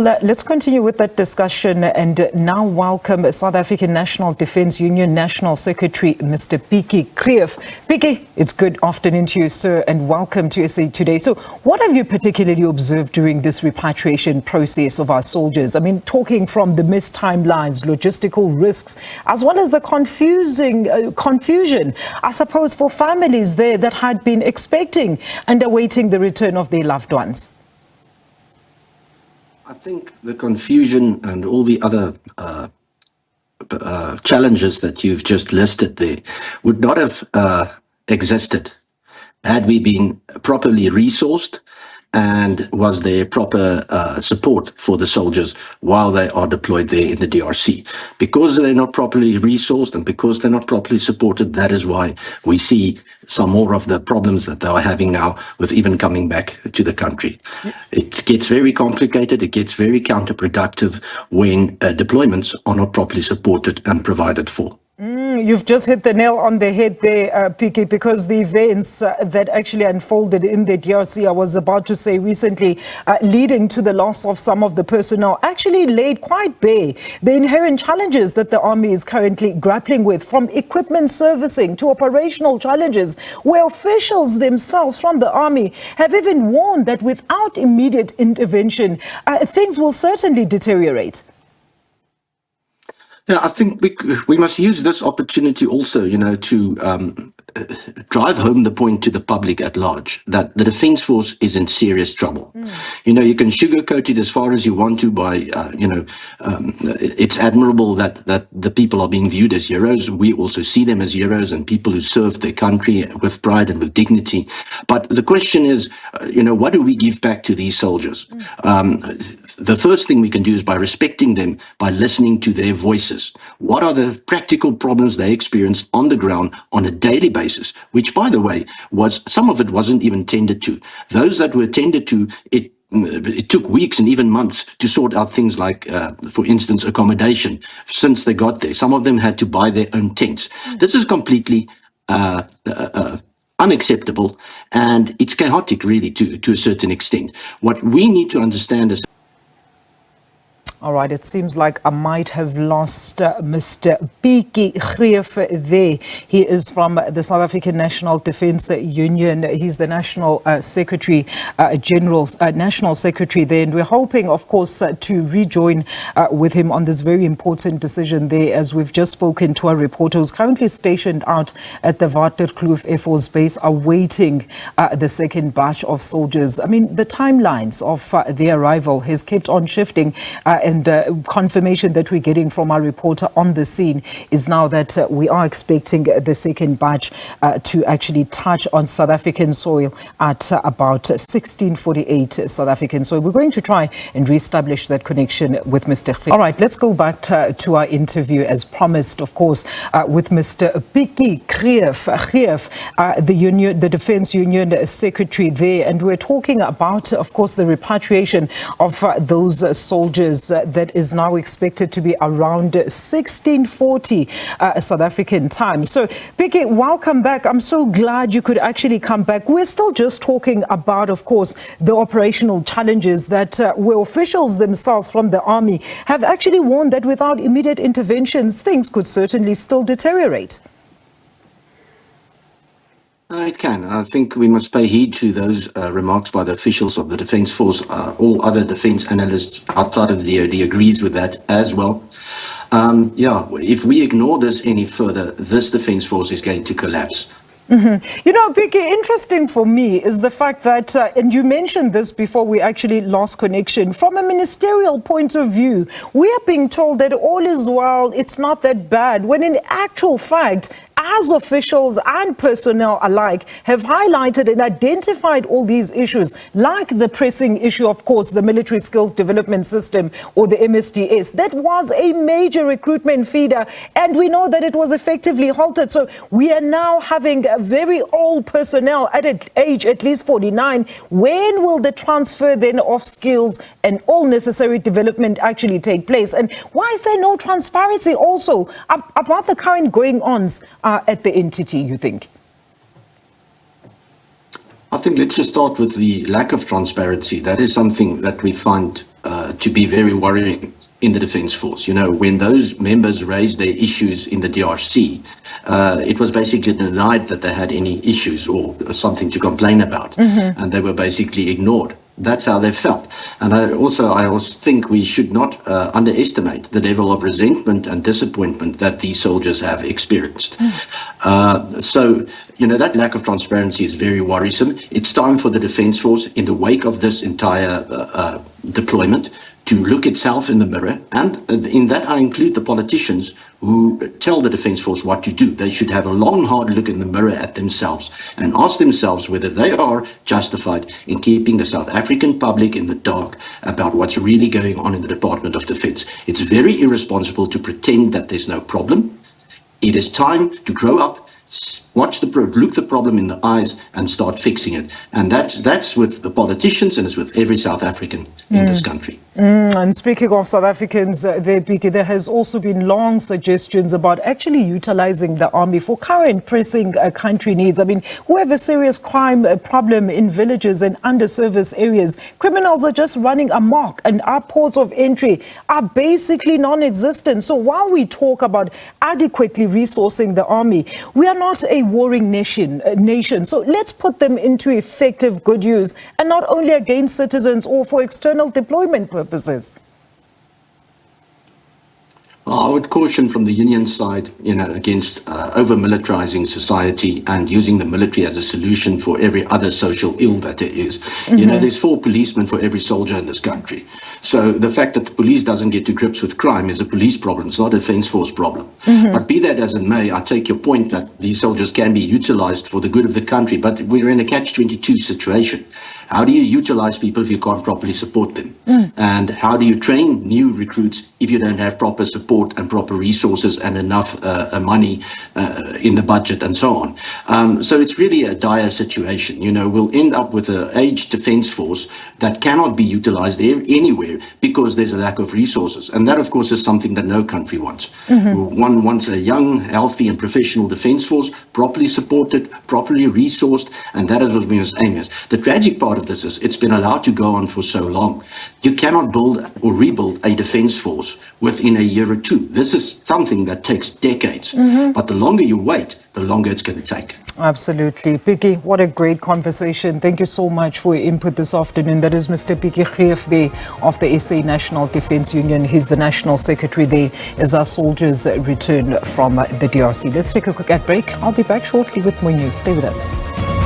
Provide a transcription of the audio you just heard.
Let's continue with that discussion and now welcome South African National Defence Union National Secretary, Mr. Pikkie Greeff. Pikkie, it's good afternoon to you, sir, and welcome to SA Today. So what have you particularly observed during this repatriation process of our soldiers? I mean, talking from the missed timelines, logistical risks, as well as the confusion, I suppose, for families there that had been expecting and awaiting the return of their loved ones. I think the confusion and all the other challenges that you've just listed there would not have existed had we been properly resourced and was there proper support for the soldiers while they are deployed there in the DRC. Because they're not properly resourced and because they're not properly supported, that is why we see some more of the problems that they are having now with even coming back to the country. It gets very complicated, it gets very counterproductive when deployments are not properly supported and provided for. You've just hit the nail on the head there, Pikkie, because the events that actually unfolded in the DRC, I was about to say recently, leading to the loss of some of the personnel, actually laid quite bare the inherent challenges that the army is currently grappling with, from equipment servicing to operational challenges, where officials themselves from the army have even warned that without immediate intervention, things will certainly deteriorate. Yeah, I think we must use this opportunity also, to drive home the point to the public at large that the Defence Force is in serious trouble. You can sugarcoat it as far as you want to by, it's admirable that the people are being viewed as heroes. We also see them as heroes and people who serve their country with pride and with dignity. But the question is, what do we give back to these soldiers? The first thing we can do is by respecting them, by listening to their voices. What are the practical problems they experienced on the ground on a daily basis, which, by the way, some of it wasn't even tended to. Those that were tended to, it took weeks and even months to sort out things like, for instance, accommodation since they got there. Some of them had to buy their own tents. This is completely unacceptable, and it's chaotic, really, to a certain extent. What we need to understand is... All right, it seems like I might have lost Mr. Pikkie Greeff there. He is from the South African National Defence Union. He's the National Secretary General, National Secretary there. And we're hoping, of course, to rejoin with him on this very important decision there, as we've just spoken to a reporter who's currently stationed out at the Waterkloof Air Force Base, awaiting the second batch of soldiers. I mean, the timelines of their arrival has kept on shifting. And confirmation that we're getting from our reporter on the scene is now that we are expecting the second batch to actually touch on South African soil at about 1648 South African soil. We're going to try and reestablish that connection with Mr. Greeff. All right, let's go back to our interview as promised, of course, with Mr. Pikkie Greeff, the Defence Union Secretary there. And we're talking about, of course, the repatriation of those soldiers that is now expected to be around 1640 South African time. So, Pikkie, welcome back. I'm so glad you could actually come back. We're still just talking about, of course, the operational challenges that where officials themselves from the army have actually warned that without immediate interventions, things could certainly still deteriorate. It can. I think we must pay heed to those remarks by the officials of the Defence Force. All other defence analysts outside of the DoD agrees with that as well. If we ignore this any further, this Defence Force is going to collapse. Pikkie, interesting for me is the fact that, and you mentioned this before we actually lost connection, from a ministerial point of view, we are being told that all is well, it's not that bad, when in actual fact, as officials and personnel alike have highlighted and identified all these issues, like the pressing issue, of course, the Military Skills Development System, or the MSDS, that was a major recruitment feeder, and we know that it was effectively halted. So we are now having very old personnel at age at least 49. When will the transfer then of skills and all necessary development actually take place? And why is there no transparency also about the current going-ons at the entity, you think? I think let's just start with the lack of transparency. That is something that we find to be very worrying in the Defence Force. You know, when those members raised their issues in the DRC, it was basically denied that they had any issues or something to complain about, and they were basically ignored. That's how they felt. And I also think we should not underestimate the level of resentment and disappointment that these soldiers have experienced. So, you know, that lack of transparency is very worrisome. It's time for the Defence Force, in the wake of this entire deployment, to look itself in the mirror, and in that I include the politicians who tell the Defence Force what to do. They should have a long, hard look in the mirror at themselves and ask themselves whether they are justified in keeping the South African public in the dark about what's really going on in the Department of Defence. It's very irresponsible to pretend that there's no problem. It is time to grow up, look the problem in the eyes and start fixing it. And that's with the politicians, and it's with every South African in this country. And speaking of South Africans, there has also been long suggestions about actually utilizing the army for current pressing country needs. I mean, we have a serious crime problem in villages and underserviced areas. Criminals are just running amok, and our ports of entry are basically non-existent. So while we talk about adequately resourcing the army, we are not a warring nation. So let's put them into effective good use, and not only against citizens or for external deployment purposes. Well, I would caution from the union side, you know, against over-militarizing society and using the military as a solution for every other social ill that there is. You know, there's 4 policemen for every soldier in this country. So the fact that the police doesn't get to grips with crime is a police problem. It's not a Defence Force problem. But be that as it may, I take your point that these soldiers can be utilized for the good of the country, but we're in a catch-22 situation. How do you utilize people if you can't properly support them? And how do you train new recruits if you don't have proper support and proper resources and enough money in the budget and so on? So it's really a dire situation. You know, we'll end up with an aged Defence Force that cannot be utilized anywhere because there's a lack of resources. And that, of course, is something that no country wants. One wants a young, healthy and professional Defence Force, properly supported, properly resourced, and that is what we must aim at. The tragic part of this is it's been allowed to go on for so long. You cannot build or rebuild a Defence Force within a year or 2. This is something that takes decades. But the longer you wait, the longer it's going to take. Absolutely. Pikkie, what a great conversation. Thank you so much for your input this afternoon. That is Mr. Pikkie Greeff there of the SA National Defence Union. He's the National Secretary there as our soldiers return from the DRC. Let's take a quick ad break. I'll be back shortly with more news. Stay with us.